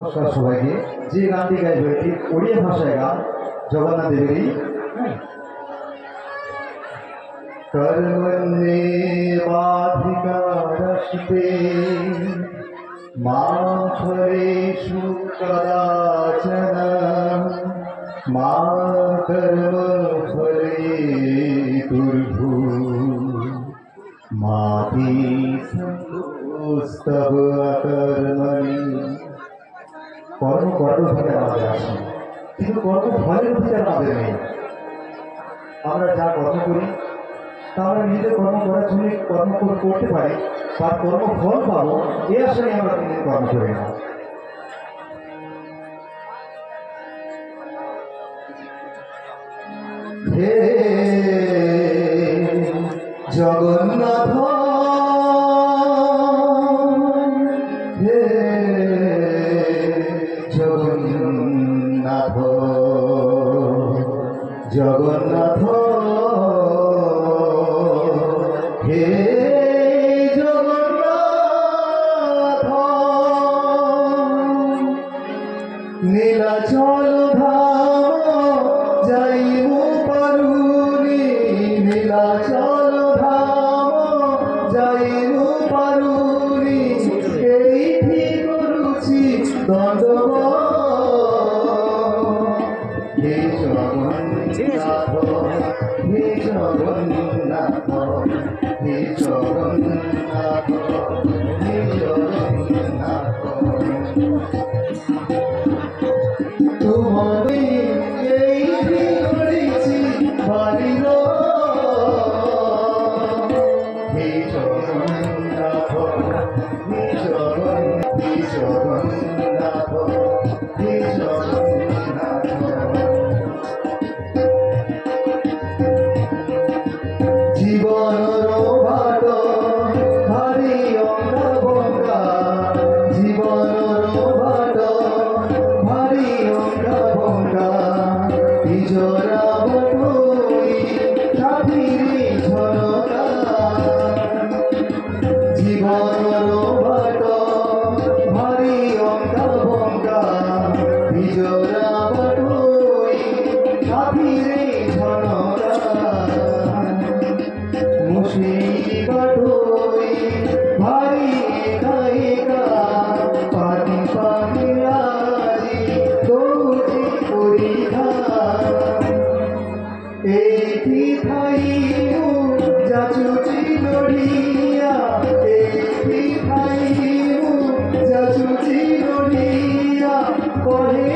নমস্কার সবাইকে। যে গানটি গাইবে এটি ওড়িয়া ভাষায় গান, জগন্নাথ দেবেরই। कर्मण्येवाधिकारस्ते मा फलेषु कदाचन मा कर्मफलेषु मा ते सन्तोषतव अकर्मणि। কর্ম কর্মফলে আমাদের আসে, কিন্তু কর্মফলের অধিকার আমাদের নেই। আমরা যা কর্ম করি তা আমরা নিজেদের কর্ম করার জন্য কর্ম করতে পারি, বা কর্মফল পাবো এই আশায় আমরা নিজেদের কর্ম করি না। হে জগন্নাথ, হে জগন্নাথ, জগন্নাথ, হে জগন্নাথ, নীলাচল ধাম যাইমু পারুনি, নীলাচল ধাম যাইমু পারুনি, এইটি করুছি দণ্ডবৎ। হে জগন্নাথ, হে জগন্নাথ, হে জগন্নাথ, হে জগন্নাথ, তোমারে এইটি করেছি বাড়ির। হে জগন্নাথ, হে জগন্নাথ, হে জগন্নাথ, হে জগন্নাথ, জীবনর বাট ভারি অঙ্গা বঙ্গা, জীবনর বাট ভারি অঙ্গা বঙ্গা, নিজরা বটুই সাথীরে ঝরকা, জীবনর বাট ভারি অঙ্গা বঙ্গা, নিজরা বটুই সাথীরে ঝরকা, মুসিবতই ভারি গায়িকা, পানি পানি আজি দৌড়ি পরীক্ষা, এইটি খাইমু যাচুচি লড়িয়া, এইটি খাইমু যাচুচি লড়িয়া, পরে